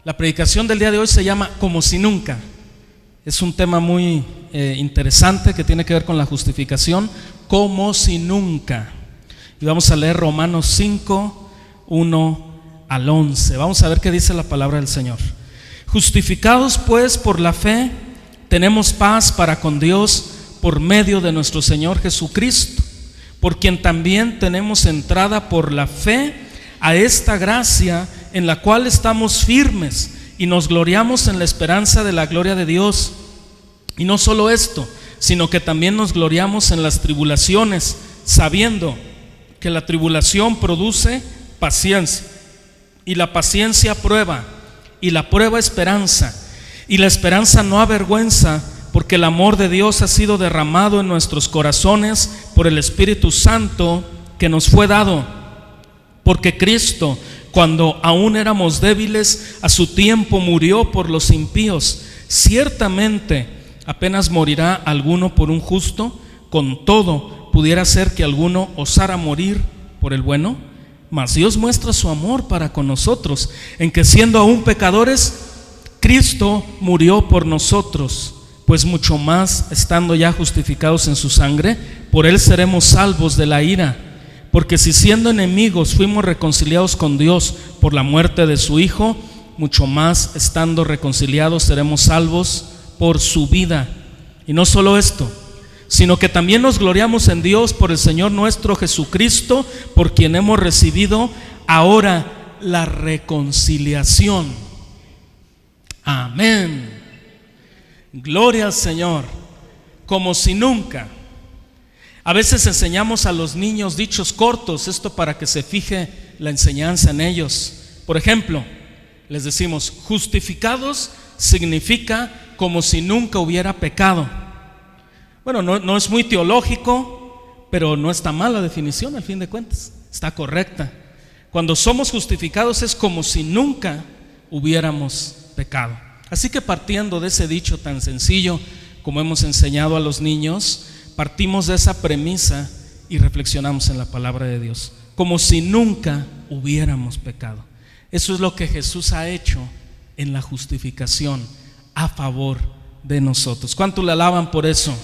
La predicación del día de hoy se llama Como si nunca. Es un tema muy interesante que tiene que ver con la justificación, como si nunca. Y vamos a leer Romanos 5, 1 al 11. Vamos a ver qué dice la palabra del Señor. Justificados pues por la fe, tenemos paz para con Dios por medio de nuestro Señor Jesucristo, por quien también tenemos entrada por la fe a esta gracia en la cual estamos firmes y nos gloriamos en la esperanza de la gloria de Dios. Y no solo esto, sino que también nos gloriamos en las tribulaciones, sabiendo que la tribulación produce paciencia, y la paciencia prueba, y la prueba esperanza, y la esperanza no avergüenza, porque el amor de Dios ha sido derramado en nuestros corazones por el Espíritu Santo que nos fue dado. Porque Cristo, cuando aún éramos débiles, a su tiempo murió por los impíos. Ciertamente apenas morirá alguno por un justo, con todo pudiera ser que alguno osara morir por el bueno. Mas Dios muestra su amor para con nosotros, en que siendo aún pecadores, Cristo murió por nosotros. Pues mucho más, estando ya justificados en su sangre, por él seremos salvos de la ira. Porque si siendo enemigos fuimos reconciliados con Dios por la muerte de su Hijo, mucho más, estando reconciliados, seremos salvos por su vida. Y no solo esto, sino que también nos gloriamos en Dios por el Señor nuestro Jesucristo, por quien hemos recibido ahora la reconciliación. Amén. Gloria al Señor. Como si nunca. A veces enseñamos a los niños dichos cortos, esto para que se fije la enseñanza en ellos. Por ejemplo, les decimos: justificados significa como si nunca hubiera pecado. Bueno, no es muy teológico, pero no está mal la definición, al fin de cuentas, está correcta. Cuando somos justificados es como si nunca hubiéramos pecado. Así que partiendo de ese dicho tan sencillo, como hemos enseñado a los niños, partimos de esa premisa y reflexionamos en la palabra de Dios, como si nunca hubiéramos pecado. Eso es lo que Jesús ha hecho en la justificación a favor de nosotros. ¿Cuánto le alaban por eso?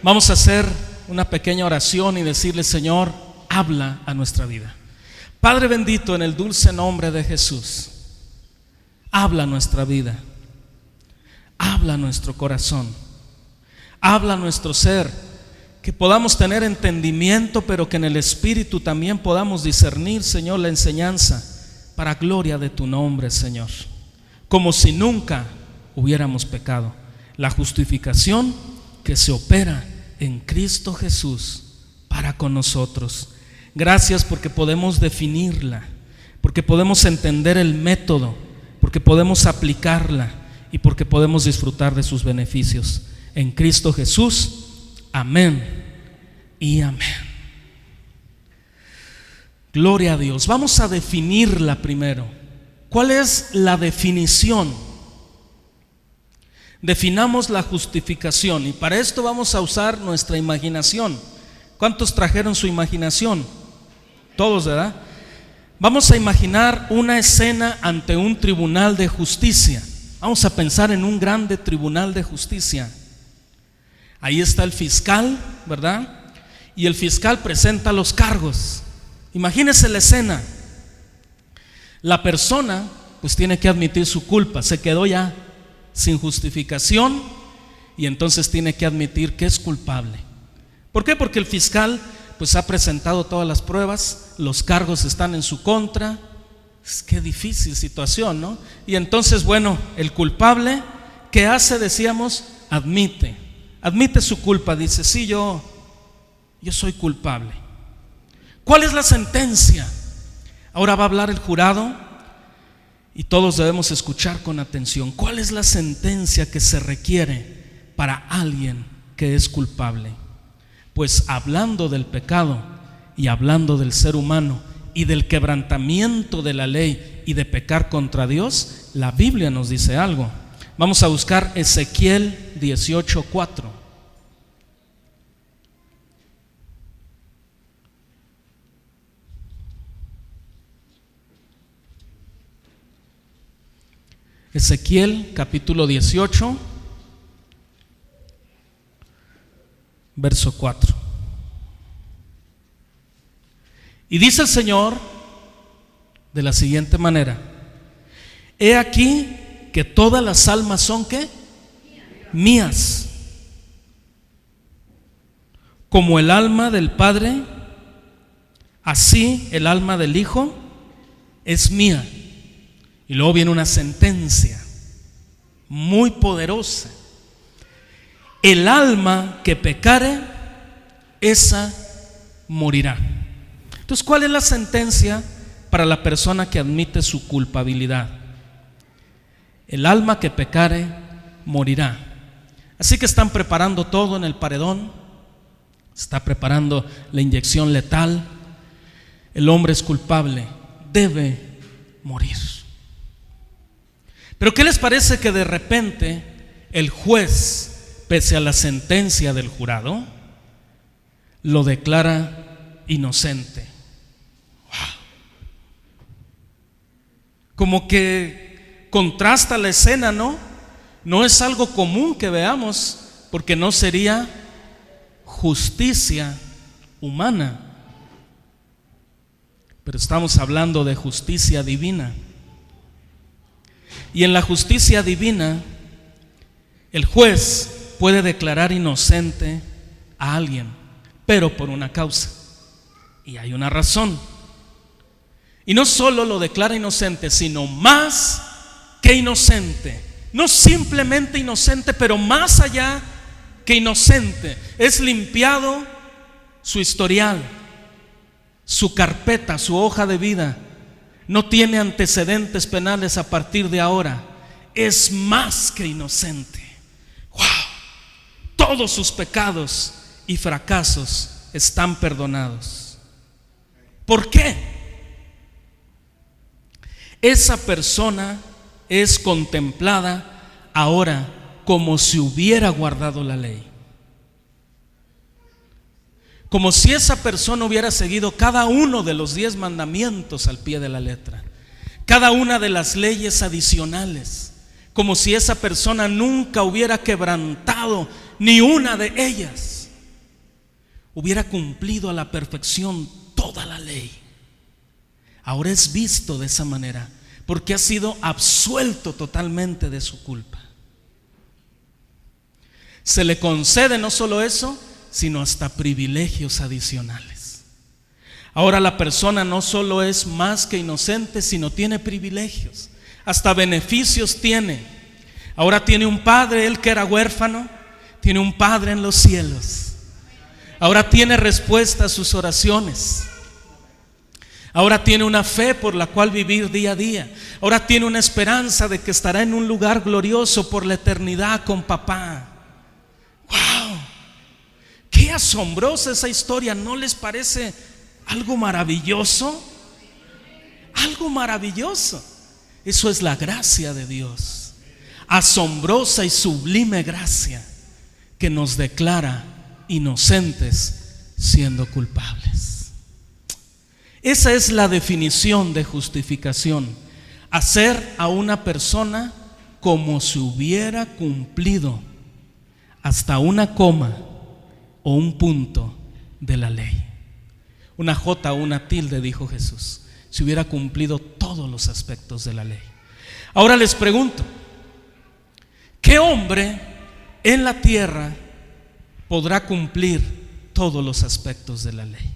Vamos a hacer una pequeña oración y decirle: Señor, habla a nuestra vida. Padre bendito, en el dulce nombre de Jesús, habla a nuestra vida, habla a nuestro corazón, habla a nuestro ser, que podamos tener entendimiento, pero que en el Espíritu también podamos discernir, Señor, la enseñanza para gloria de tu nombre, Señor. Como si nunca hubiéramos pecado. La justificación que se opera en Cristo Jesús para con nosotros. Gracias porque podemos definirla, porque podemos entender el método, porque podemos aplicarla y porque podemos disfrutar de sus beneficios. En Cristo Jesús, amén y amén. Gloria a Dios. Vamos a definirla primero. ¿Cuál es la definición? Definamos la justificación, y para esto vamos a usar nuestra imaginación. ¿Cuántos trajeron su imaginación? Todos, ¿verdad? Vamos a imaginar una escena ante un tribunal de justicia. Vamos a pensar en un grande tribunal de justicia. Ahí está el fiscal, ¿verdad? Y el fiscal presenta los cargos. Imagínese la escena. La persona pues tiene que admitir su culpa, se quedó ya sin justificación y entonces tiene que admitir que es culpable. ¿Por qué? Porque el fiscal pues ha presentado todas las pruebas, los cargos están en su contra. Qué difícil situación, ¿no? Y entonces, bueno, el culpable, ¿qué hace? Decíamos, admite su culpa, dice: sí, yo soy culpable. ¿Cuál es la sentencia? Ahora va a hablar el jurado y todos debemos escuchar con atención. ¿Cuál es la sentencia que se requiere para alguien que es culpable? Pues hablando del pecado y hablando del ser humano y del quebrantamiento de la ley y de pecar contra Dios, la Biblia nos dice algo. Vamos a buscar Ezequiel 18:4. Ezequiel capítulo 18, verso 4. Y dice el Señor de la siguiente manera: he aquí que todas las almas son ¿qué? Mías. Como el alma del Padre, así el alma del Hijo es mía. Y luego viene una sentencia muy poderosa: el alma que pecare, esa morirá. Entonces, ¿cuál es la sentencia para la persona que admite su culpabilidad? El alma que pecare, morirá. Así que están preparando todo en el paredón, está preparando la inyección letal. El hombre es culpable, debe morir. Pero ¿qué les parece que de repente el juez, pese a la sentencia del jurado, lo declara inocente? ¡Wow! Como que contrasta la escena, ¿no? No es algo común que veamos, porque no sería justicia humana, pero estamos hablando de justicia divina. Y en la justicia divina, el juez puede declarar inocente a alguien, pero por una causa, y hay una razón. Y no solo lo declara inocente, sino más que inocente. No simplemente inocente, pero más allá que inocente. Es limpiado su historial, su carpeta, su hoja de vida. No tiene antecedentes penales a partir de ahora. Es más que inocente. ¡Wow! Todos sus pecados y fracasos están perdonados. ¿Por qué? Esa persona es contemplada ahora como si hubiera guardado la ley. Como si esa persona hubiera seguido cada uno de los 10 mandamientos al pie de la letra, cada una de las leyes adicionales, como si esa persona nunca hubiera quebrantado ni una de ellas, hubiera cumplido a la perfección toda la ley. Ahora es visto de esa manera, porque ha sido absuelto totalmente de su culpa. Se le concede no solo eso, sino hasta privilegios adicionales. Ahora la persona no solo es más que inocente, sino tiene privilegios, hasta beneficios tiene. Ahora tiene un padre, él que era huérfano, tiene un padre en los cielos. Ahora tiene respuesta a sus oraciones. Ahora tiene una fe por la cual vivir día a día. Ahora tiene una esperanza de que estará en un lugar glorioso por la eternidad con papá. ¡Wow! ¡Qué asombrosa esa historia! ¿No les parece algo maravilloso? Algo maravilloso. Eso es la gracia de Dios. Asombrosa y sublime gracia que nos declara inocentes siendo culpables. Esa es la definición de justificación: hacer a una persona como si hubiera cumplido hasta una coma o un punto de la ley. Una jota o una tilde, dijo Jesús, si hubiera cumplido todos los aspectos de la ley. Ahora les pregunto, ¿qué hombre en la tierra podrá cumplir todos los aspectos de la ley?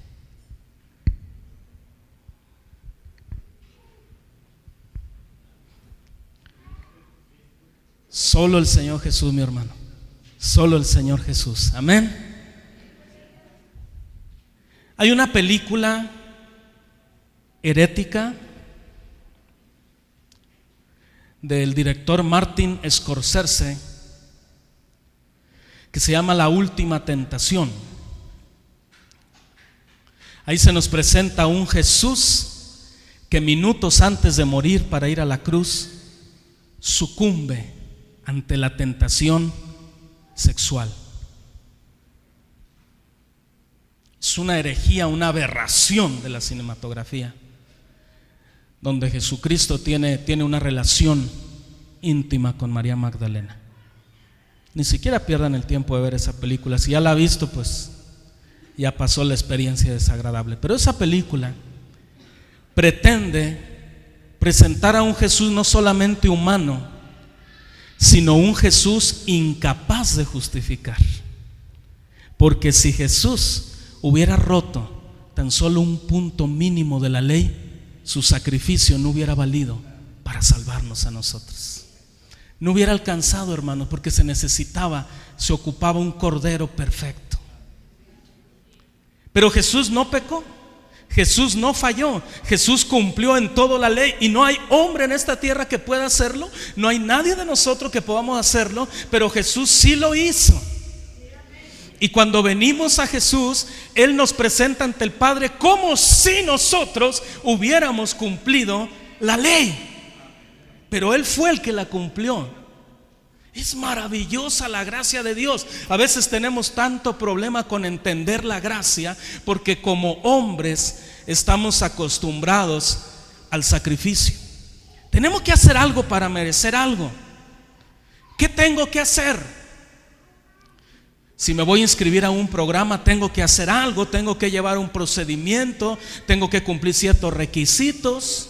Solo el Señor Jesús, mi hermano. Solo el Señor Jesús. Amén. Hay una película herética del director Martin Scorsese que se llama La Última Tentación. Ahí se nos presenta un Jesús que minutos antes de morir para ir a la cruz sucumbe ante la tentación sexual. Es una herejía, una aberración de la cinematografía, donde Jesucristo tiene una relación íntima con María Magdalena. Ni siquiera pierdan el tiempo de ver esa película. Si ya la ha visto, pues ya pasó la experiencia desagradable. Pero esa película pretende presentar a un Jesús no solamente humano, sino un Jesús incapaz de justificar. Porque si Jesús hubiera roto tan solo un punto mínimo de la ley, su sacrificio no hubiera valido para salvarnos a nosotros. No hubiera alcanzado, hermanos, porque se ocupaba un cordero perfecto. Pero Jesús no pecó, Jesús no falló, Jesús cumplió en toda la ley, y no hay hombre en esta tierra que pueda hacerlo, no hay nadie de nosotros que podamos hacerlo, pero Jesús sí lo hizo. Y cuando venimos a Jesús, Él nos presenta ante el Padre como si nosotros hubiéramos cumplido la ley, pero Él fue el que la cumplió. Es maravillosa la gracia de Dios. A veces tenemos tanto problema con entender la gracia, porque como hombres estamos acostumbrados al sacrificio. Tenemos que hacer algo para merecer algo. ¿Qué tengo que hacer? Si me voy a inscribir a un programa, tengo que hacer algo, tengo que llevar un procedimiento, tengo que cumplir ciertos requisitos.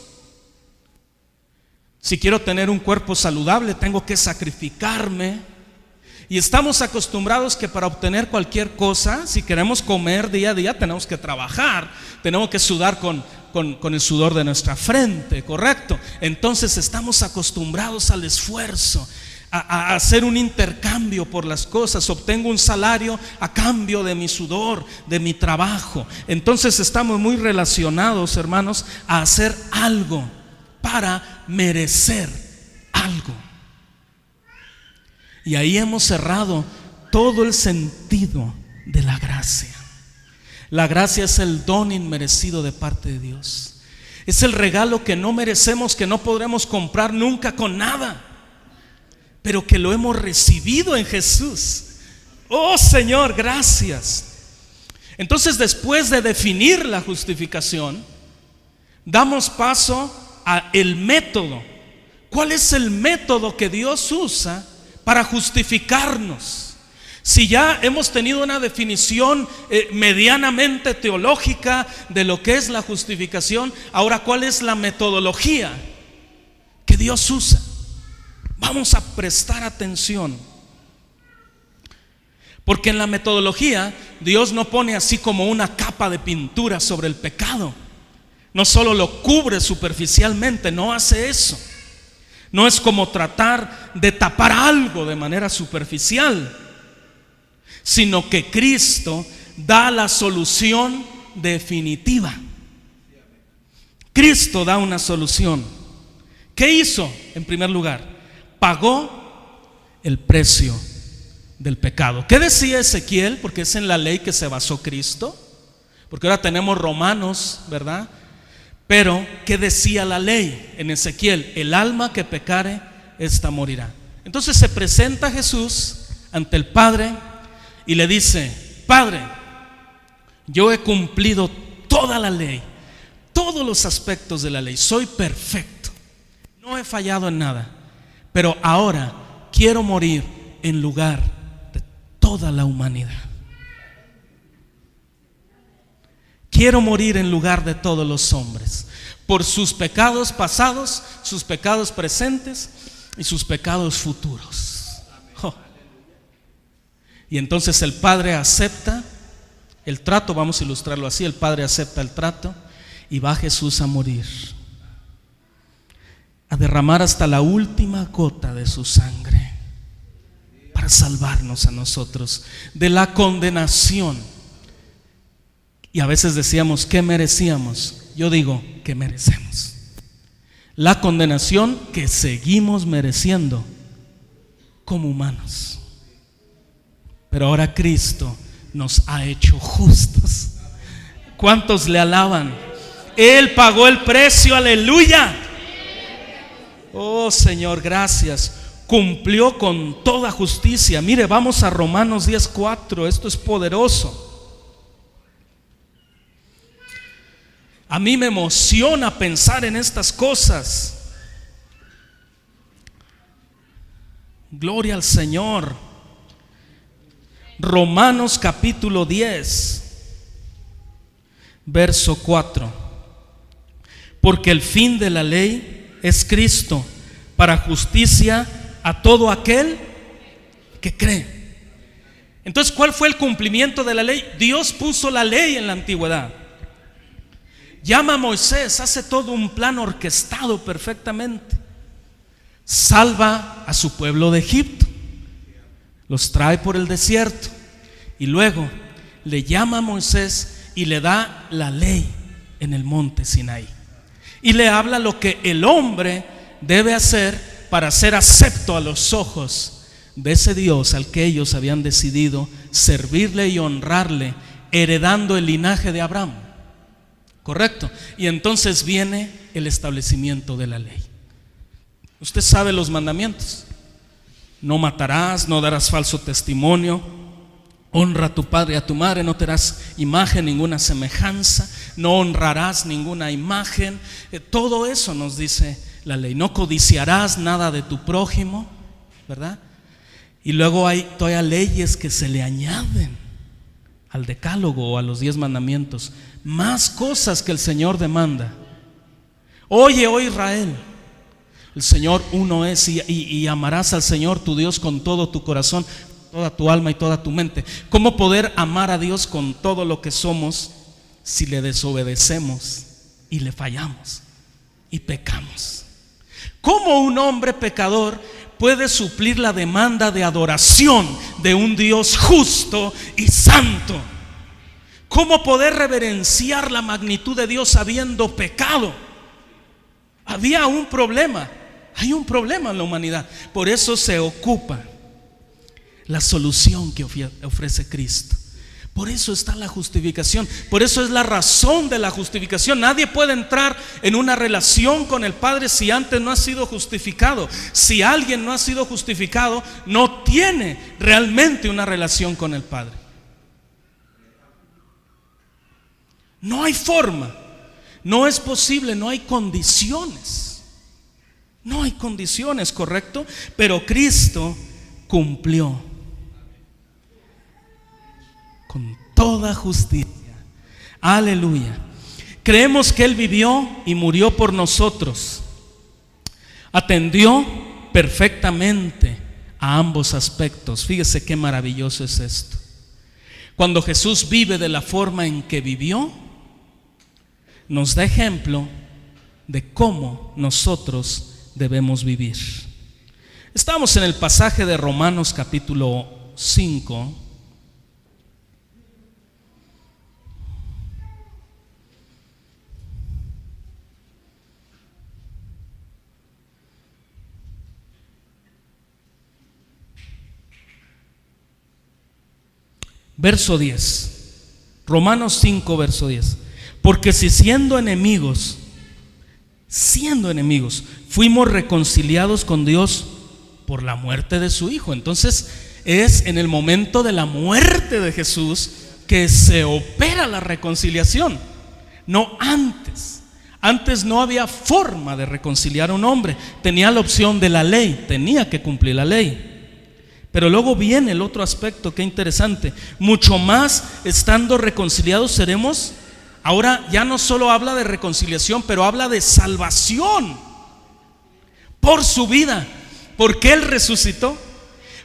Si quiero tener un cuerpo saludable, tengo que sacrificarme. Y estamos acostumbrados que para obtener cualquier cosa, si queremos comer día a día, tenemos que trabajar, tenemos que sudar con el sudor de nuestra frente, ¿correcto? Entonces estamos acostumbrados al esfuerzo, a hacer un intercambio por las cosas. Obtengo un salario a cambio de mi sudor, de mi trabajo. Entonces estamos muy relacionados, hermanos, a hacer algo para merecer algo. Y ahí hemos cerrado todo el sentido de la gracia. La gracia es el don inmerecido de parte de Dios. Es el regalo que no merecemos, que no podremos comprar nunca con nada, pero que lo hemos recibido en Jesús. Oh Señor, gracias. Entonces, después de definir la justificación, damos paso a el método. ¿Cuál es el método que Dios usa para justificarnos? Si ya hemos tenido una definición medianamente teológica de lo que es la justificación, ahora ¿cuál es la metodología que Dios usa? Vamos a prestar atención, porque en la metodología Dios no pone así como una capa de pintura sobre el pecado. No solo lo cubre superficialmente, no hace eso. No es como tratar de tapar algo de manera superficial, sino que Cristo da la solución definitiva. Cristo da una solución. ¿Qué hizo? En primer lugar, pagó el precio del pecado. ¿Qué decía Ezequiel? Porque es en la ley que se basó Cristo. Porque ahora tenemos Romanos, ¿verdad? Pero ¿qué decía la ley en Ezequiel? El alma que pecare, esta morirá. Entonces se presenta Jesús ante el Padre y le dice: Padre, yo he cumplido toda la ley, todos los aspectos de la ley, soy perfecto, no he fallado en nada, pero ahora quiero morir en lugar de toda la humanidad. Quiero morir en lugar de todos los hombres, por sus pecados pasados, sus pecados presentes y sus pecados futuros. Oh. Y entonces el Padre acepta el trato, vamos a ilustrarlo así: el Padre acepta el trato y va Jesús a morir, a derramar hasta la última gota de su sangre para salvarnos a nosotros de la condenación. Y a veces decíamos, ¿qué merecíamos? Yo digo, ¿qué merecemos? La condenación que seguimos mereciendo como humanos. Pero ahora Cristo nos ha hecho justos. ¿Cuántos le alaban? Él pagó el precio, aleluya. Oh Señor, gracias. Cumplió con toda justicia. Mire, vamos a Romanos 10:4. Esto es poderoso. A mí me emociona pensar en estas cosas. Gloria al Señor. Romanos capítulo 10, verso 4. Porque el fin de la ley es Cristo, para justicia a todo aquel que cree. Entonces, ¿cuál fue el cumplimiento de la ley? Dios puso la ley en la antigüedad. Llama a Moisés, hace todo un plan orquestado perfectamente. Salva a su pueblo de Egipto, los trae por el desierto y luego le llama a Moisés y le da la ley en el monte Sinaí. Y le habla lo que el hombre debe hacer para ser acepto a los ojos de ese Dios al que ellos habían decidido servirle y honrarle, heredando el linaje de Abraham. ¿Correcto? Y entonces viene el establecimiento de la ley. Usted sabe los mandamientos: no matarás, no darás falso testimonio, honra a tu padre y a tu madre, no te harás imagen, ninguna semejanza, no honrarás ninguna imagen. Todo eso nos dice la ley. No codiciarás nada de tu prójimo, ¿verdad? Y luego hay todavía leyes que se le añaden al decálogo o a los 10 mandamientos, más cosas que el Señor demanda. Oye, oh Israel, el Señor uno es, y amarás al Señor tu Dios con todo tu corazón, toda tu alma y toda tu mente. ¿Cómo poder amar a Dios con todo lo que somos si le desobedecemos y le fallamos y pecamos? ¿Cómo un hombre pecador puede suplir la demanda de adoración de un Dios justo y santo? ¿Cómo poder reverenciar la magnitud de Dios habiendo pecado? Había un problema, hay un problema en la humanidad. Por eso se ocupa la solución que ofrece Cristo. Por eso está la justificación. Por eso es la razón de la justificación. Nadie puede entrar en una relación con el Padre si antes no ha sido justificado. Si alguien no ha sido justificado, no tiene realmente una relación con el Padre. No hay forma, no es posible, no hay condiciones. No hay condiciones, ¿correcto? Pero Cristo cumplió con toda justicia. Aleluya. Creemos que Él vivió y murió por nosotros. Atendió perfectamente a ambos aspectos. Fíjese qué maravilloso es esto. Cuando Jesús vive de la forma en que vivió, nos da ejemplo de cómo nosotros debemos vivir. Estamos en el pasaje de Romanos capítulo 5. Verso 10, Romanos 5, verso 10. Porque si siendo enemigos, fuimos reconciliados con Dios por la muerte de su Hijo. Entonces es en el momento de la muerte de Jesús que se opera la reconciliación, no antes. Antes no había forma de reconciliar a un hombre. Tenía la opción de la ley, tenía que cumplir la ley. Pero luego viene el otro aspecto, que interesante. Mucho más estando reconciliados seremos. Ahora ya no solo habla de reconciliación, pero habla de salvación por su vida. Porque Él resucitó,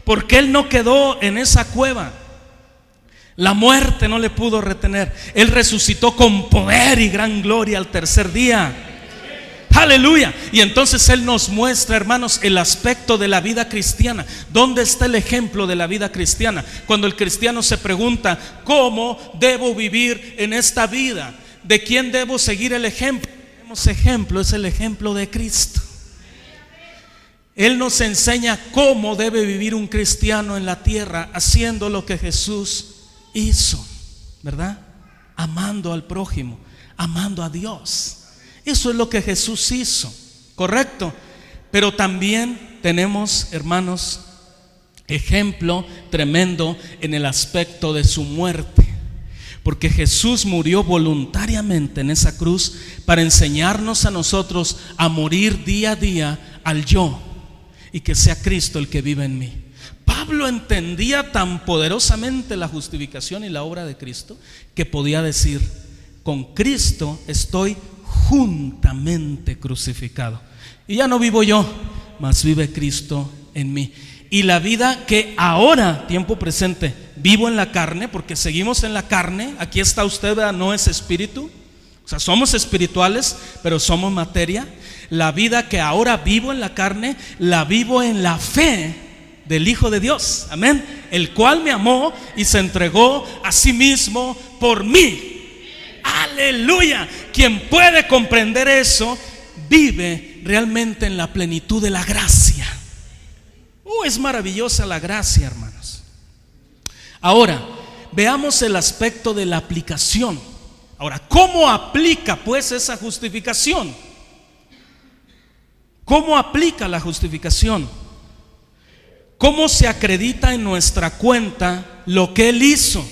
porque Él no quedó en esa cueva. La muerte no le pudo retener. Él resucitó con poder y gran gloria al tercer día. Aleluya. Y entonces Él nos muestra, hermanos, el aspecto de la vida cristiana. ¿Dónde está el ejemplo de la vida cristiana? Cuando el cristiano se pregunta, ¿cómo debo vivir en esta vida? ¿De quién debo seguir el ejemplo? Tenemos ejemplo, es el ejemplo de Cristo. Él nos enseña cómo debe vivir un cristiano en la tierra, haciendo lo que Jesús hizo, ¿verdad? Amando al prójimo, amando a Dios. Eso es lo que Jesús hizo, ¿correcto? Pero también tenemos, hermanos, ejemplo tremendo en el aspecto de su muerte. Porque Jesús murió voluntariamente en esa cruz para enseñarnos a nosotros a morir día a día al yo y que sea Cristo el que vive en mí. Pablo entendía tan poderosamente la justificación y la obra de Cristo que podía decir: con Cristo estoy juntamente crucificado, y ya no vivo yo, mas vive Cristo en mí. Y la vida que ahora, tiempo presente, vivo en la carne, porque seguimos en la carne. Aquí está usted, ¿verdad? No es espíritu. O sea, somos espirituales, pero somos materia. La vida que ahora vivo en la carne, la vivo en la fe del Hijo de Dios, amén, el cual me amó y se entregó a sí mismo por mí. Aleluya. Quien puede comprender eso vive realmente en la plenitud de la gracia. Es maravillosa la gracia, hermanos. Ahora, veamos el aspecto de la aplicación. Ahora, ¿cómo aplica pues esa justificación? ¿Cómo aplica la justificación? ¿Cómo se acredita en nuestra cuenta lo que Él hizo?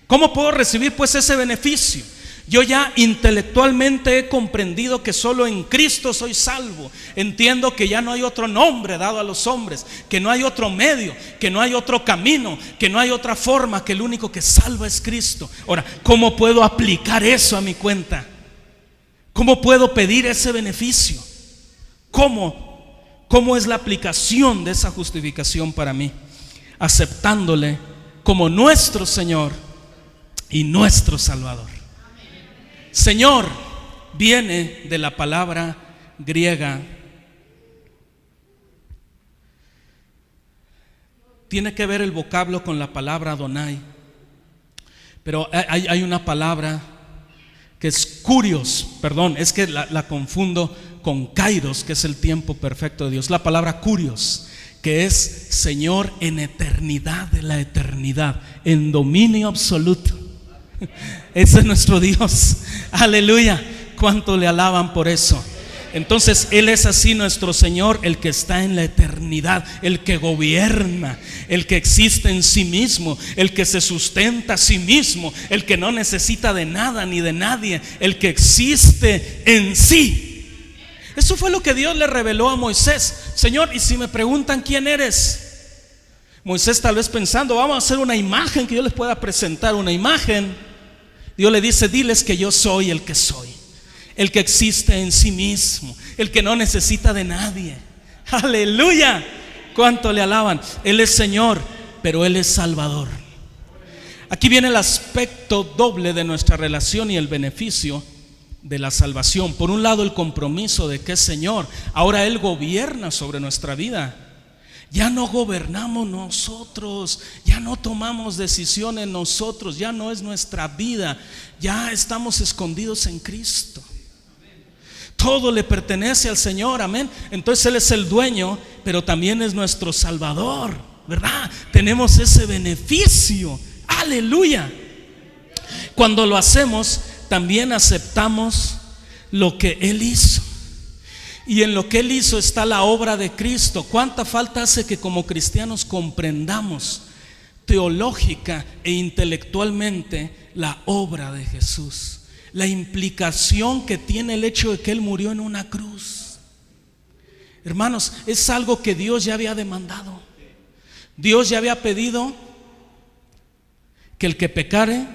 ¿Cómo puedo recibir pues ese beneficio? Yo ya intelectualmente he comprendido que solo en Cristo soy salvo. Entiendo que ya no hay otro nombre dado a los hombres, que no hay otro medio, que no hay otro camino, que no hay otra forma, que el único que salva es Cristo. Ahora, ¿cómo puedo aplicar eso a mi cuenta? ¿Cómo puedo pedir ese beneficio? ¿Cómo es la aplicación de esa justificación para mí? Aceptándole como nuestro Señor y nuestro Salvador. Señor viene de la palabra griega, tiene que ver el vocablo con la palabra Adonai, pero hay una palabra que es kurios, perdón, es que la confundo con kairos, que es el tiempo perfecto de Dios. La palabra kurios, que es Señor en eternidad de la eternidad, en dominio absoluto. Ese es nuestro Dios, aleluya, cuánto le alaban por eso. Entonces Él es así nuestro Señor, el que está en la eternidad, el que gobierna, el que existe en sí mismo, el que se sustenta a sí mismo, el que no necesita de nada ni de nadie, el que existe en sí. Eso fue lo que Dios le reveló a Moisés. Señor, y si me preguntan quién eres, Moisés tal vez pensando, vamos a hacer una imagen que yo les pueda presentar, una imagen. Dios le dice, diles que yo soy el que soy, el que existe en sí mismo, el que no necesita de nadie. Aleluya, cuánto le alaban. Él es Señor, pero Él es Salvador. Aquí viene el aspecto doble de nuestra relación y el beneficio de la salvación. Por un lado, el compromiso de que es Señor. Ahora Él gobierna sobre nuestra vida. Ya no gobernamos nosotros, ya no tomamos decisiones nosotros, ya no es nuestra vida, ya estamos escondidos en Cristo. Todo le pertenece al Señor, amén. Entonces Él es el dueño, pero también es nuestro Salvador, ¿verdad? Tenemos ese beneficio, aleluya. Cuando lo hacemos, también aceptamos lo que Él hizo. Y en lo que Él hizo está la obra de Cristo. ¿Cuánta falta hace que como cristianos comprendamos teológica e intelectualmente la obra de Jesús? La implicación que tiene el hecho de que Él murió en una cruz. Hermanos, es algo que Dios ya había demandado. Dios ya había pedido que el que pecare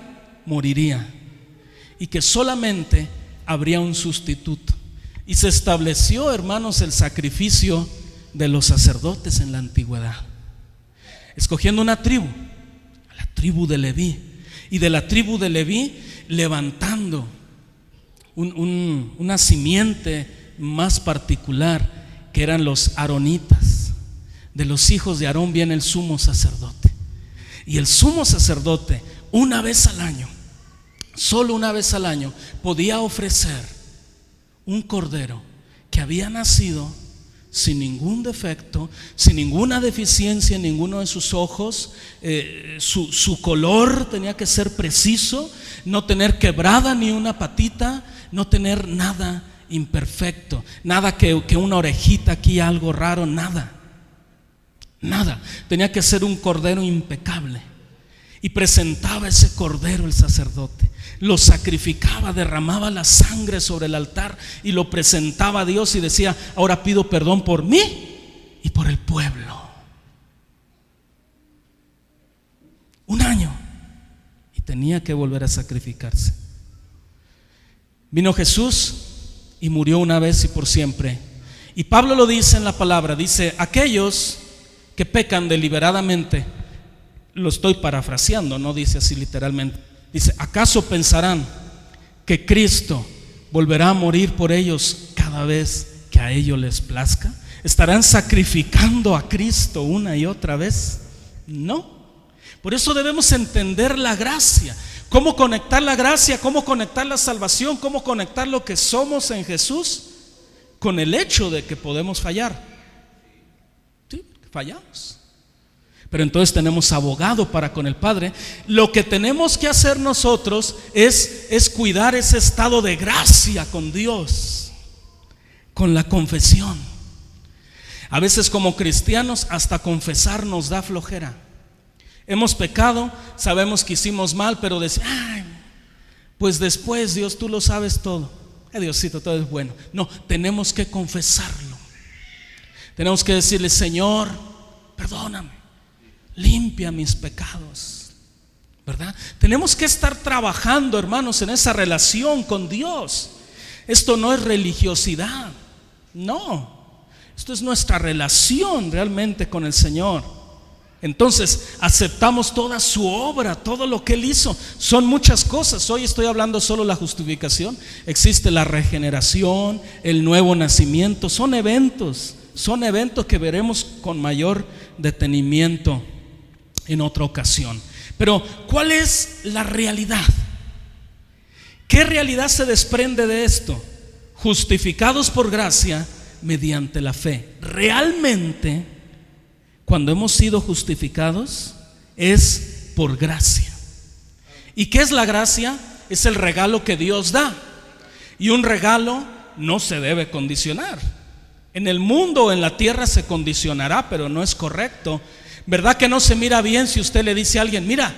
moriría y que solamente habría un sustituto. Y se estableció, hermanos, el sacrificio de los sacerdotes en la antigüedad, escogiendo una tribu, la tribu de Leví, y de la tribu de Leví levantando una simiente más particular, que eran los aaronitas. De los hijos de Aarón viene el sumo sacerdote. Y el sumo sacerdote, una vez al año, solo una vez al año, podía ofrecer un cordero que había nacido sin ningún defecto, sin ninguna deficiencia en ninguno de sus ojos. Su color tenía que ser preciso, no tener quebrada ni una patita, no tener nada imperfecto, nada que una orejita aquí, algo raro, nada. Tenía que ser un cordero impecable. Y presentaba ese cordero el sacerdote, lo sacrificaba, derramaba la sangre sobre el altar y lo presentaba a Dios y decía, ahora pido perdón por mí y por el pueblo. 1 año. Y tenía que volver a sacrificarse. Vino Jesús y murió una vez y por siempre. Y Pablo lo dice en la palabra, dice: aquellos que pecan deliberadamente, lo estoy parafraseando, no dice así literalmente, dice: ¿acaso pensarán que Cristo volverá a morir por ellos cada vez que a ellos les plazca? ¿Estarán sacrificando a Cristo una y otra vez? No. Por eso debemos entender la gracia. ¿Cómo conectar la gracia? ¿Cómo conectar la salvación? ¿Cómo conectar lo que somos en Jesús con el hecho de que podemos fallar? Sí, fallamos. Pero entonces tenemos abogado para con el Padre. Lo que tenemos que hacer nosotros es cuidar ese estado de gracia con Dios, con la confesión. A veces como cristianos hasta confesar nos da flojera. Hemos pecado, sabemos que hicimos mal, pero decimos: ay, pues después, Dios, tú lo sabes todo. Diosito, todo es bueno. No, tenemos que confesarlo. Tenemos que decirle: Señor, perdóname, limpia mis pecados, ¿verdad? Tenemos que estar trabajando, hermanos, en esa relación con Dios. Esto no es religiosidad, no. Esto es nuestra relación realmente con el Señor. Entonces aceptamos toda su obra, todo lo que Él hizo. Son muchas cosas. Hoy estoy hablando solo de la justificación. Existe la regeneración, el nuevo nacimiento. Son eventos que veremos con mayor detenimiento en otra ocasión. Pero ¿cuál es la realidad? ¿Qué realidad se desprende de esto? Justificados por gracia mediante la fe. Realmente, cuando hemos sido justificados, es por gracia. ¿Y qué es la gracia? Es el regalo que Dios da. Y un regalo no se debe condicionar. En el mundo o en la tierra se condicionará, pero no es correcto. ¿Verdad que no se mira bien si usted le dice a alguien: mira,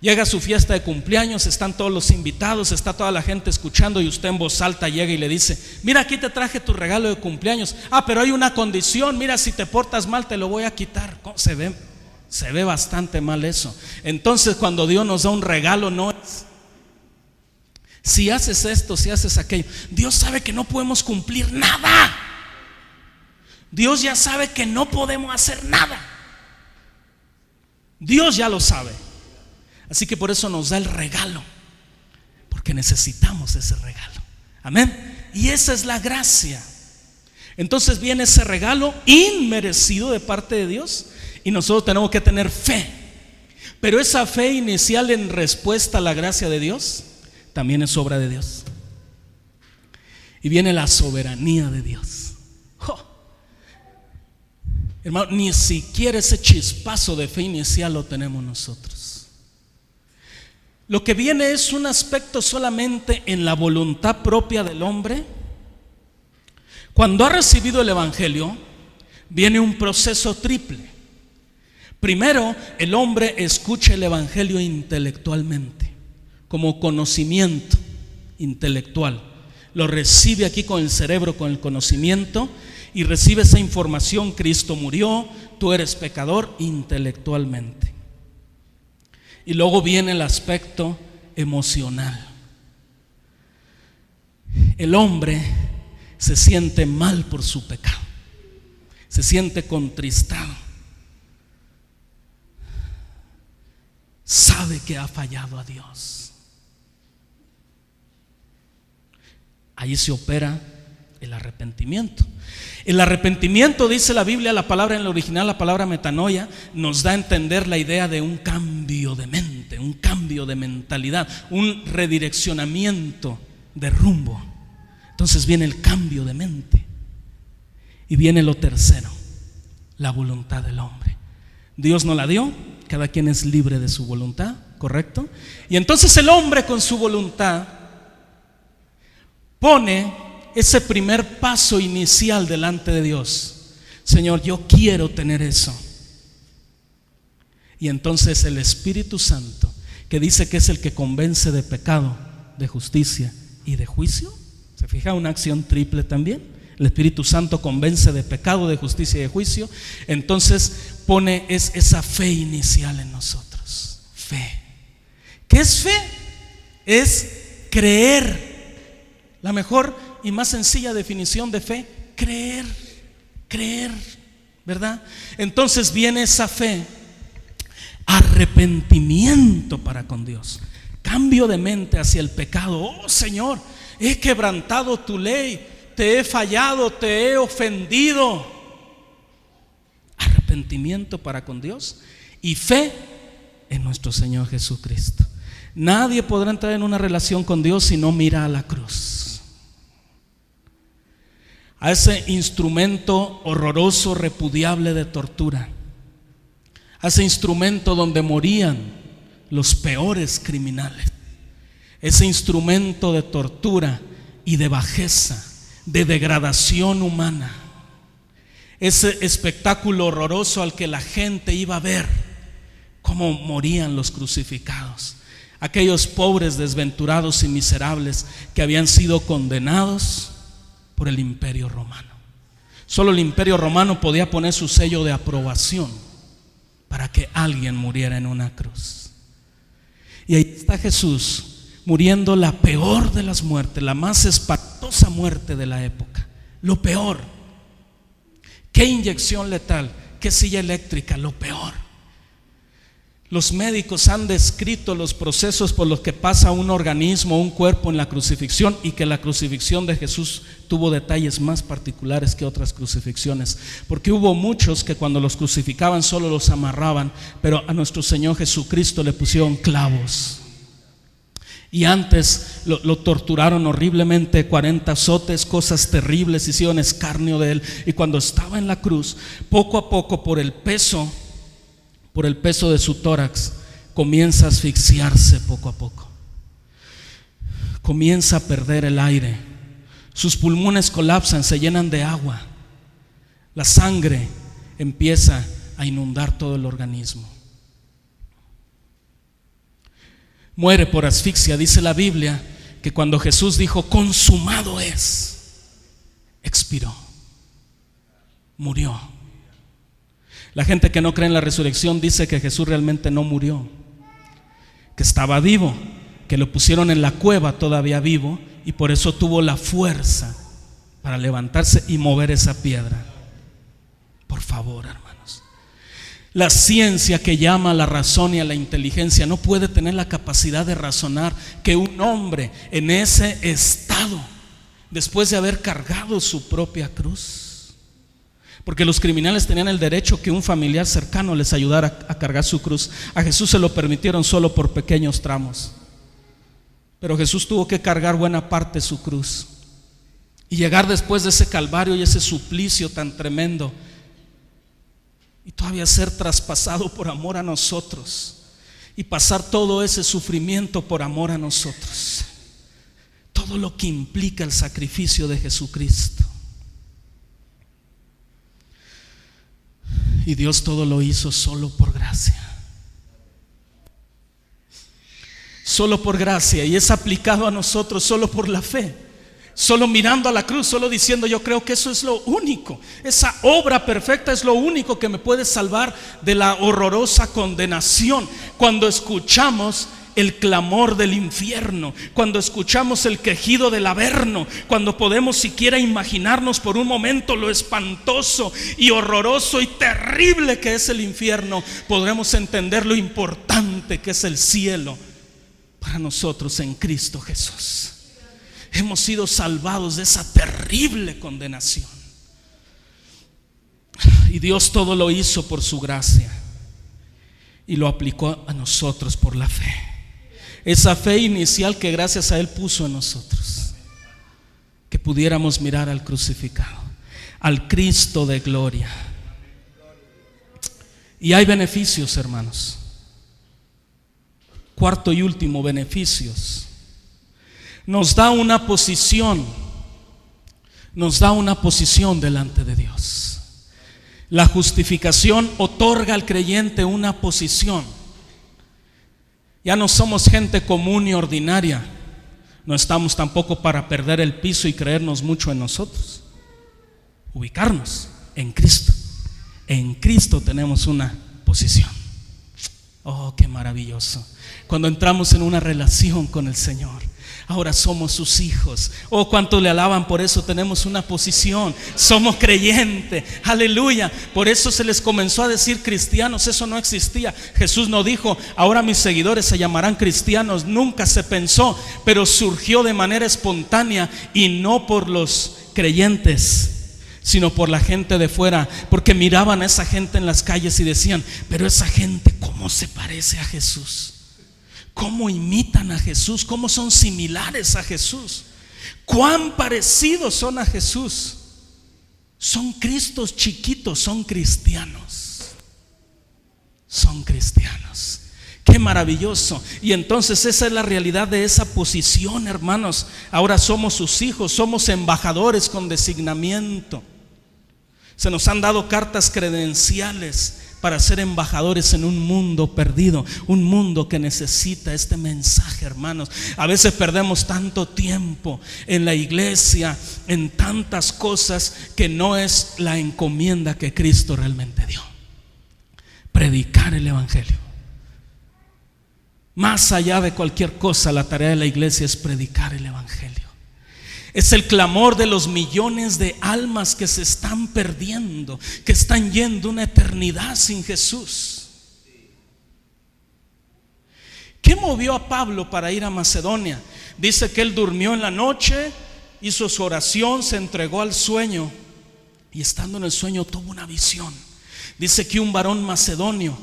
llega a su fiesta de cumpleaños, están todos los invitados, está toda la gente escuchando, y usted en voz alta llega y le dice: mira, aquí te traje tu regalo de cumpleaños. Pero hay una condición, mira, si te portas mal te lo voy a quitar. Se ve bastante mal eso. Entonces, cuando Dios nos da un regalo, no es: si haces esto, si haces aquello. Dios sabe que no podemos cumplir nada. Dios ya sabe que no podemos hacer nada. Dios ya lo sabe. Así que por eso nos da el regalo, porque necesitamos ese regalo. Amén. Y esa es la gracia. Entonces viene ese regalo inmerecido de parte de Dios, y nosotros tenemos que tener fe. Pero esa fe inicial en respuesta a la gracia de Dios también es obra de Dios. Y viene la soberanía de Dios. Hermano, ni siquiera ese chispazo de fe inicial lo tenemos nosotros. Lo que viene es un aspecto solamente en la voluntad propia del hombre. Cuando ha recibido el Evangelio, viene un proceso triple. Primero, el hombre escucha el Evangelio intelectualmente, como conocimiento intelectual. Lo recibe aquí con el cerebro, con el conocimiento, y recibe esa información: Cristo murió, tú eres pecador, intelectualmente. Y luego viene el aspecto emocional. El hombre se siente mal por su pecado, se siente contristado, sabe que ha fallado a Dios. Ahí se opera el arrepentimiento. El arrepentimiento, dice la Biblia, la palabra en el original, la palabra metanoia, nos da a entender la idea de un cambio de mente, un cambio de mentalidad, un redireccionamiento de rumbo. Entonces viene el cambio de mente. Y viene lo tercero, la voluntad del hombre. Dios nos la dio, cada quien es libre de su voluntad, ¿correcto? Y entonces el hombre con su voluntad pone ese primer paso inicial delante de Dios. Señor, yo quiero tener eso. Y entonces el Espíritu Santo, que dice que es el que convence de pecado, de justicia y de juicio. ¿Se fija? Una acción triple también. el Espíritu Santo convence de pecado, de justicia y de juicio. Entonces pone esa fe inicial en nosotros. Fe. ¿Qué es fe? Es creer. La mejor y más sencilla definición de fe: creer, ¿verdad? Entonces viene esa fe, arrepentimiento para con Dios, cambio de mente hacia el pecado. Oh Señor, he quebrantado tu ley, te he fallado, te he ofendido. Arrepentimiento para con Dios y fe en nuestro Señor Jesucristo. Nadie podrá entrar en una relación con Dios si no mira a la cruz, a ese instrumento horroroso, repudiable de tortura, a ese instrumento donde morían los peores criminales, ese instrumento de tortura y de bajeza, de degradación humana, ese espectáculo horroroso al que la gente iba a ver cómo morían los crucificados, aquellos pobres, desventurados y miserables que habían sido condenados por el Imperio Romano. Solo el Imperio Romano podía poner su sello de aprobación para que alguien muriera en una cruz. Y ahí está Jesús muriendo la peor de las muertes, la más espantosa muerte de la época. Lo peor. ¿Qué inyección letal? ¿Qué silla eléctrica? Lo peor. Los médicos han descrito los procesos por los que pasa un organismo, un cuerpo en la crucifixión, y que la crucifixión de Jesús tuvo detalles más particulares que otras crucifixiones, porque hubo muchos que cuando los crucificaban solo los amarraban, pero a nuestro Señor Jesucristo le pusieron clavos. Y antes lo torturaron horriblemente, 40 azotes, cosas terribles, hicieron escarnio de él. Y cuando estaba en la cruz, poco a poco, por el peso de su tórax, comienza a asfixiarse poco a poco. Comienza a perder el aire. Sus pulmones colapsan, se llenan de agua. La sangre empieza a inundar todo el organismo. Muere por asfixia. Dice la Biblia que cuando Jesús dijo consumado es, expiró, murió. La gente que no cree en la resurrección dice que Jesús realmente no murió, que estaba vivo, que lo pusieron en la cueva todavía vivo, y por eso tuvo la fuerza para levantarse y mover esa piedra. Por favor, hermanos, la ciencia, que llama a la razón y a la inteligencia, no puede tener la capacidad de razonar que un hombre en ese estado, después de haber cargado su propia cruz, porque los criminales tenían el derecho que un familiar cercano les ayudara a cargar su cruz, a Jesús se lo permitieron solo por pequeños tramos, pero Jesús tuvo que cargar buena parte de su cruz y llegar después de ese calvario y ese suplicio tan tremendo, y todavía ser traspasado por amor a nosotros y pasar todo ese sufrimiento por amor a nosotros. Todo lo que implica el sacrificio de Jesucristo. Y Dios todo lo hizo solo por gracia. Solo por gracia, y es aplicado a nosotros solo por la fe. Solo mirando a la cruz, solo diciendo yo creo que eso es lo único, esa obra perfecta es lo único que me puede salvar de la horrorosa condenación. Cuando escuchamos el clamor del infierno, cuando escuchamos el quejido del averno, cuando podemos siquiera imaginarnos por un momento lo espantoso y horroroso y terrible que es el infierno, podremos entender lo importante que es el cielo para nosotros en Cristo Jesús. Hemos sido salvados de esa terrible condenación. Y Dios todo lo hizo por su gracia y lo aplicó a nosotros por la fe. Esa fe inicial que gracias a Él puso en nosotros, que pudiéramos mirar al crucificado, al Cristo de gloria. Y hay beneficios, hermanos. Cuarto y último, beneficios. Nos da una posición delante de Dios. La justificación otorga al creyente una posición. Ya no somos gente común y ordinaria. No estamos tampoco para perder el piso y creernos mucho en nosotros. ubicarnos en Cristo. En Cristo tenemos una posición. Oh, qué maravilloso. Cuando entramos en una relación con el Señor, ahora somos sus hijos. Oh, cuánto le alaban por eso. Tenemos una posición, somos creyentes, aleluya. Por eso se les comenzó a decir cristianos. Eso no existía. Jesús no dijo: ahora mis seguidores se llamarán cristianos. Nunca se pensó, pero surgió de manera espontánea, y no por los creyentes, sino por la gente de fuera, porque miraban a esa gente en las calles y decían: pero esa gente, ¿cómo se parece a Jesús? ¿Cómo imitan a Jesús? ¿Cómo son similares a Jesús? ¿Cuán parecidos son a Jesús? Son Cristos chiquitos, son cristianos. Son cristianos. Qué maravilloso. Y entonces esa es la realidad de esa posición, hermanos. Ahora somos sus hijos, somos embajadores con designamiento. Se nos han dado cartas credenciales para ser embajadores en un mundo perdido, un mundo que necesita este mensaje, hermanos. A veces perdemos tanto tiempo en la iglesia, en tantas cosas, que no es la encomienda que Cristo realmente dio: predicar el evangelio. Más allá de cualquier cosa, la tarea de la iglesia es predicar el evangelio. Es el clamor de los millones de almas que se están perdiendo, que están yendo una eternidad sin Jesús. ¿Qué movió a Pablo para ir a Macedonia? Dice que él durmió en la noche, hizo su oración, se entregó al sueño, y estando en el sueño tuvo una visión. Dice que un varón macedonio,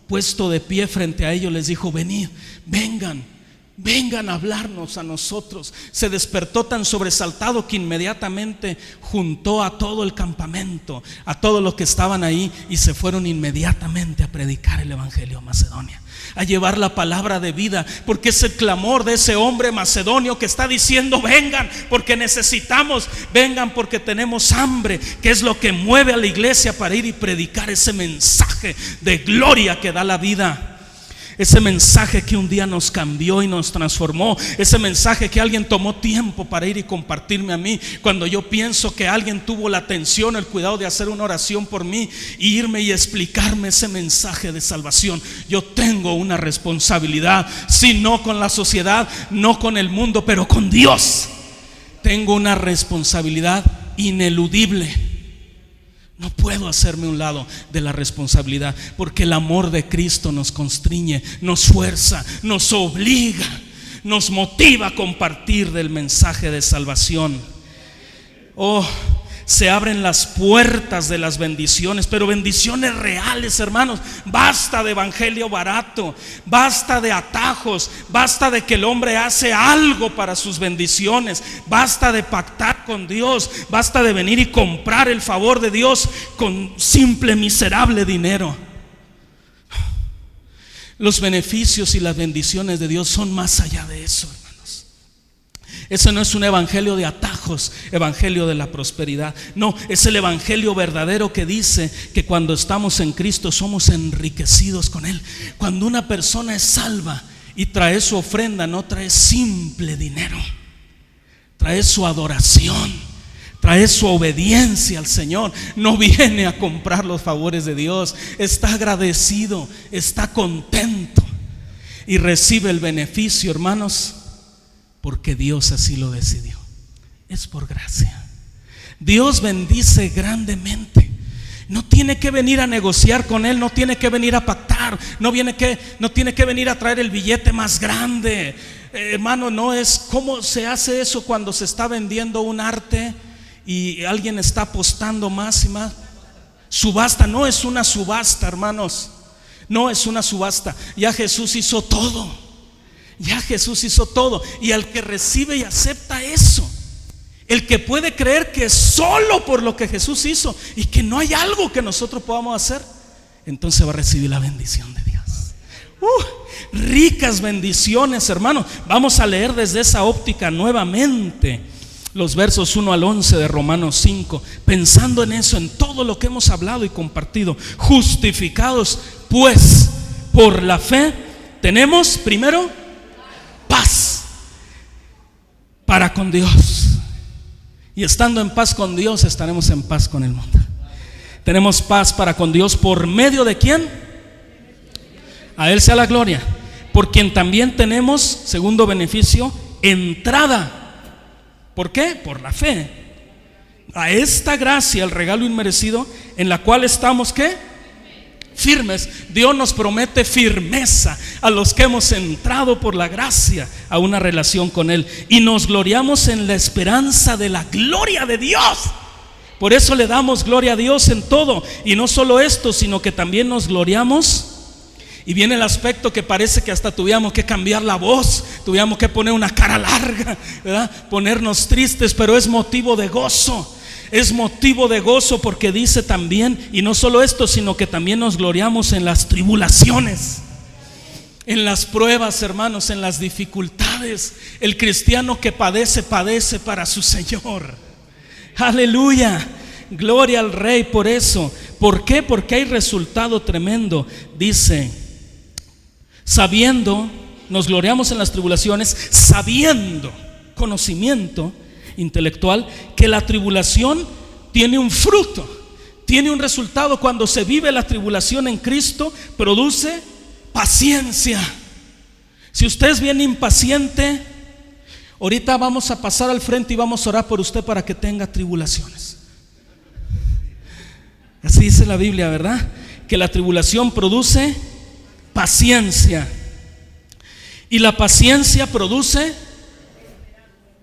puesto de pie frente a ellos, les dijo: venid, vengan a hablarnos a nosotros. Se despertó tan sobresaltado que inmediatamente juntó a todo el campamento, a todos los que estaban ahí, y se fueron inmediatamente a predicar el evangelio a Macedonia, a llevar la palabra de vida, porque es el clamor de ese hombre macedonio que está diciendo: vengan porque necesitamos, vengan porque tenemos hambre, que es lo que mueve a la iglesia para ir y predicar ese mensaje de gloria que da la vida. Ese mensaje que un día nos cambió y nos transformó. Ese mensaje que alguien tomó tiempo para ir y compartirme a mí. Cuando yo pienso que alguien tuvo la atención, el cuidado de hacer una oración por mí y irme y explicarme ese mensaje de salvación. Yo tengo una responsabilidad, si no con la sociedad, no con el mundo, pero con Dios. Tengo una responsabilidad ineludible. No puedo hacerme un lado de la responsabilidad, porque el amor de Cristo nos constriñe, nos fuerza, nos obliga, nos motiva a compartir del mensaje de salvación. Oh, se abren las puertas de las bendiciones, pero bendiciones reales, hermanos. Basta de evangelio barato, basta de atajos, basta de que el hombre hace algo para sus bendiciones, basta de pactar con Dios, basta de venir y comprar el favor de Dios con simple miserable dinero. Los beneficios y las bendiciones de Dios son más allá de eso, hermanos. Ese no es un evangelio de atajos, evangelio de la prosperidad. No, es el evangelio verdadero que dice que cuando estamos en Cristo somos enriquecidos con Él. Cuando una persona es salva y trae su ofrenda, no trae simple dinero, trae su adoración, trae su obediencia al Señor. No viene a comprar los favores de Dios, está agradecido, está contento y recibe el beneficio, hermanos, porque Dios así lo decidió. Es por gracia. Dios bendice grandemente. No tiene que venir a negociar con Él, no tiene que venir a pactar, no tiene que venir a traer el billete más grande. Hermano, no es como se hace eso cuando se está vendiendo un arte y alguien está apostando más y más. Subasta, no es una subasta, hermanos. No es una subasta. Ya Jesús hizo todo. Ya Jesús hizo todo. Y al que recibe y acepta eso, el que puede creer que solo por lo que Jesús hizo y que no hay algo que nosotros podamos hacer, entonces va a recibir la bendición de Dios. Ricas bendiciones, hermanos. Vamos a leer desde esa óptica nuevamente los versos 1 al 11 de Romanos 5, pensando en eso, en todo lo que hemos hablado y compartido. Justificados pues por la fe, tenemos primero paz para con Dios. Y estando en paz con Dios, estaremos en paz con el mundo. Tenemos paz para con Dios por medio de ¿quién? A Él sea la gloria. Por quien también tenemos, segundo beneficio, entrada. ¿Por qué? Por la fe. A esta gracia, el regalo inmerecido, en la cual estamos ¿qué? Firmes. Dios nos promete firmeza a los que hemos entrado por la gracia a una relación con Él, y nos gloriamos en la esperanza de la gloria de Dios. Por eso le damos gloria a Dios en todo. Y no solo esto, sino que también nos gloriamos. Y viene el aspecto que parece que hasta tuviéramos que cambiar la voz, tuviéramos que poner una cara larga, ¿verdad? Ponernos tristes, pero es motivo de gozo. Es motivo de gozo porque dice también, y no solo esto, sino que también nos gloriamos en las tribulaciones, en las pruebas, hermanos, en las dificultades. El cristiano que padece, padece para su Señor. Aleluya, gloria al Rey por eso. ¿Por qué? Porque hay resultado tremendo. Dice, sabiendo, nos gloriamos en las tribulaciones, sabiendo, conocimiento intelectual, que la tribulación tiene un fruto, tiene un resultado. Cuando se vive la tribulación en Cristo, produce paciencia. Si usted es bien impaciente, ahorita vamos a pasar al frente y vamos a orar por usted para que tenga tribulaciones. Así dice la Biblia, ¿verdad? Que la tribulación produce paciencia, y la paciencia produce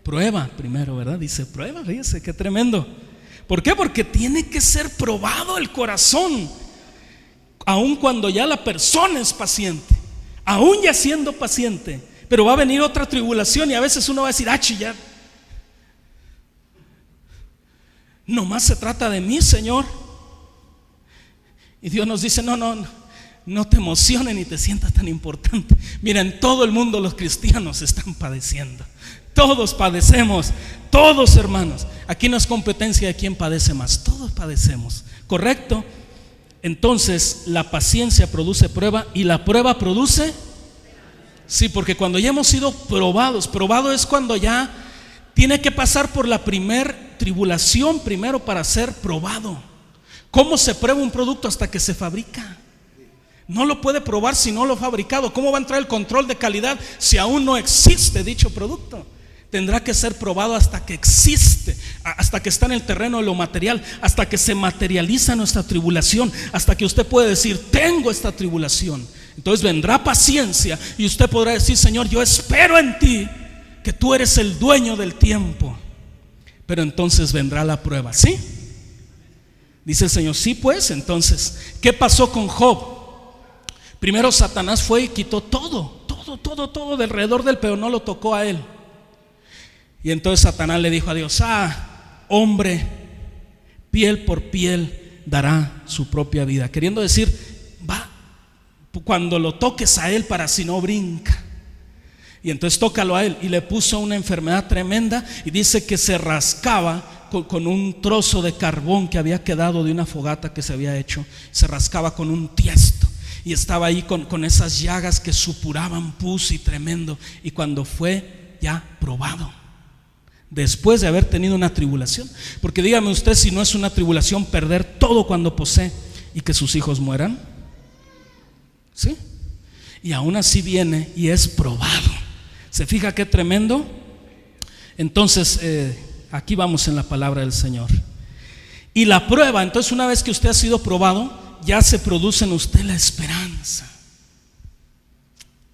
prueba primero, ¿verdad? Dice prueba, fíjese qué tremendo. ¿Por qué? Porque tiene que ser probado el corazón, aun cuando ya la persona es paciente, aun ya siendo paciente. Pero va a venir otra tribulación y a veces uno va a decir, ya nomás se trata de mí, Señor. Y Dios nos dice, no te emociones ni te sientas tan importante. Mira, en todo el mundo los cristianos están padeciendo. Todos padecemos, todos, hermanos. Aquí no es competencia de quién padece más, todos padecemos, ¿correcto? Entonces la paciencia produce prueba, y la prueba produce, sí, porque cuando ya hemos sido probados, probado es cuando ya tiene que pasar por la primer tribulación primero para ser probado. ¿Cómo se prueba un producto hasta que se fabrica? No lo puede probar si no lo ha fabricado. ¿Cómo va a entrar el control de calidad si aún no existe dicho producto? Tendrá que ser probado hasta que existe, hasta que está en el terreno de lo material, hasta que se materializa nuestra tribulación, hasta que usted puede decir, tengo esta tribulación. Entonces vendrá paciencia y usted podrá decir, Señor, yo espero en ti, que tú eres el dueño del tiempo. Pero entonces vendrá la prueba, ¿sí? Dice el Señor, sí, pues. Entonces, ¿qué pasó con Job? Primero Satanás fue y quitó todo de alrededor de él, pero no lo tocó a él. Y entonces Satanás le dijo a Dios, hombre, piel por piel dará su propia vida. Queriendo decir, cuando lo toques a él, para si no brinca. Y entonces tócalo a él, y le puso una enfermedad tremenda, y dice que se rascaba con un trozo de carbón que había quedado de una fogata que se había hecho. Se rascaba con un tiesto, y estaba ahí con esas llagas que supuraban pus y tremendo. Y cuando fue ya probado, después de haber tenido una tribulación, porque dígame usted si no es una tribulación perder todo cuando posee y que sus hijos mueran, ¿sí? Y aún así viene y es probado. ¿Se fija qué tremendo? Entonces aquí vamos en la palabra del Señor. Y la prueba, entonces una vez que usted ha sido probado, ya se produce en usted la esperanza.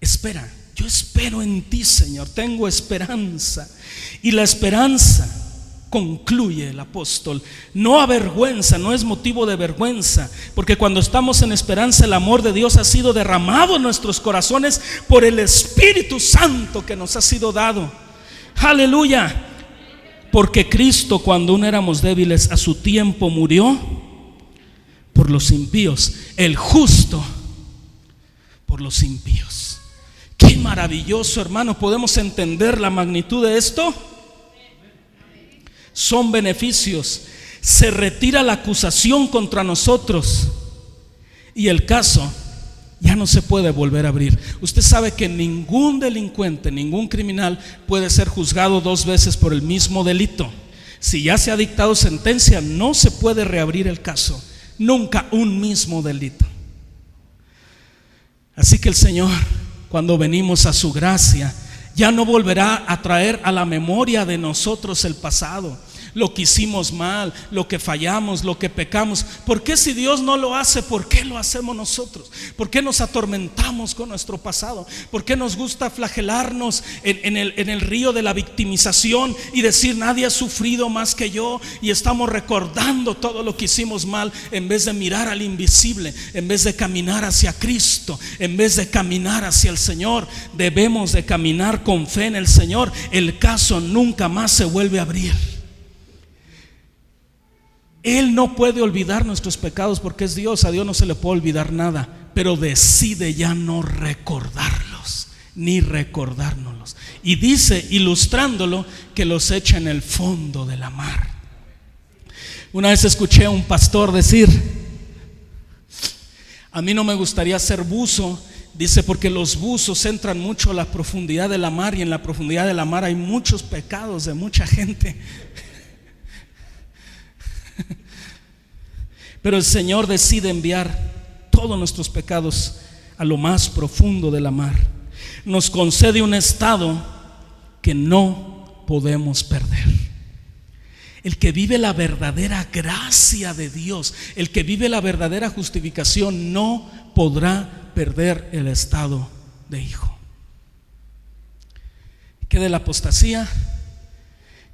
Espera, yo espero en ti, Señor, tengo esperanza. Y la esperanza, concluye el apóstol, no avergüenza, no es motivo de vergüenza, porque cuando estamos en esperanza, el amor de Dios ha sido derramado en nuestros corazones por el Espíritu Santo que nos ha sido dado. Aleluya. Porque Cristo, cuando aún éramos débiles, a su tiempo murió por los impíos, el justo por los impíos. Qué maravilloso, hermano. ¿Podemos entender la magnitud de esto? Son beneficios. Se retira la acusación contra nosotros y el caso ya no se puede volver a abrir. Usted sabe que ningún delincuente, ningún criminal puede ser juzgado dos veces por el mismo delito. Si ya se ha dictado sentencia, no se puede reabrir el caso, nunca un mismo delito. Así que el Señor, cuando venimos a su gracia, ya no volverá a traer a la memoria de nosotros el pasado, lo que hicimos mal, lo que fallamos, lo que pecamos. ¿Por qué si Dios no lo hace? ¿Por qué lo hacemos nosotros? ¿Por qué nos atormentamos con nuestro pasado? ¿Por qué nos gusta flagelarnos en el río de la victimización y decir nadie ha sufrido más que yo? Y estamos recordando todo lo que hicimos mal en vez de mirar al invisible, en vez de caminar hacia Cristo, en vez de caminar hacia el Señor. Debemos de caminar con fe en el Señor. El caso nunca más se vuelve a abrir. Él no puede olvidar nuestros pecados porque es Dios. A Dios no se le puede olvidar nada, pero decide ya no recordarlos ni recordárnoslos. Y dice, ilustrándolo, que los echa en el fondo de la mar. Una vez escuché a un pastor decir: a mí no me gustaría ser buzo, dice, porque los buzos entran mucho a la profundidad de la mar, y en la profundidad de la mar hay muchos pecados de mucha gente. Pero el Señor decide enviar todos nuestros pecados a lo más profundo de la mar. Nos concede un estado que no podemos perder. El que vive la verdadera gracia de Dios, el que vive la verdadera justificación, no podrá perder el estado de hijo. ¿Qué de la apostasía?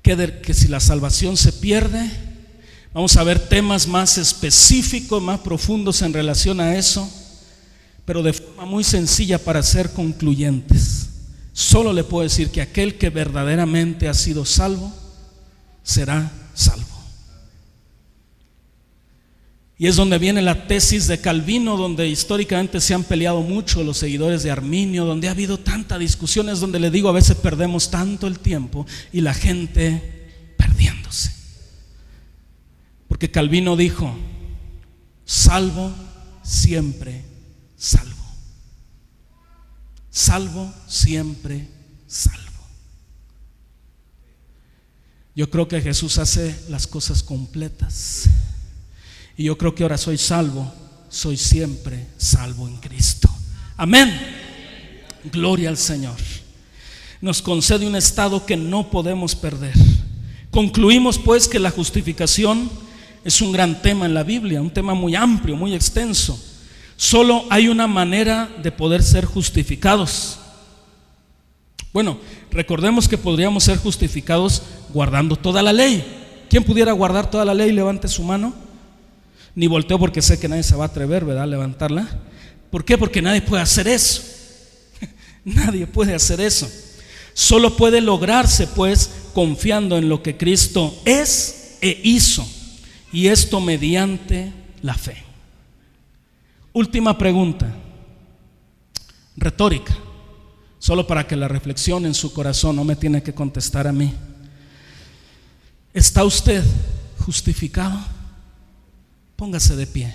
¿Qué de que si la salvación se pierde? Vamos a ver temas más específicos, más profundos en relación a eso, pero de forma muy sencilla para ser concluyentes. Solo le puedo decir que aquel que verdaderamente ha sido salvo será salvo. Y es donde viene la tesis de Calvino, donde históricamente se han peleado mucho los seguidores de Arminio, donde ha habido tanta discusión. Es donde le digo, a veces perdemos tanto el tiempo y la gente perdiéndose. Porque Calvino dijo: salvo, siempre salvo. Salvo, siempre salvo. Yo creo que Jesús hace las cosas completas. Y yo creo que ahora soy salvo, soy siempre salvo en Cristo. Amén. Gloria al Señor. Nos concede un estado que no podemos perder. Concluimos pues que la justificación es un gran tema en la Biblia, un tema muy amplio, muy extenso. Solo hay una manera de poder ser justificados. Bueno, recordemos que podríamos ser justificados guardando toda la ley. ¿Quién pudiera guardar toda la ley? Levante su mano. Ni volteo porque sé que nadie se va a atrever, ¿verdad?, levantarla. ¿Por qué? Porque nadie puede hacer eso. Nadie puede hacer eso. Solo puede lograrse pues confiando en lo que Cristo es e hizo, y esto mediante la fe. Última pregunta, retórica, solo para que la reflexione en su corazón, no me tiene que contestar a mí. ¿Está usted justificado? Póngase de pie.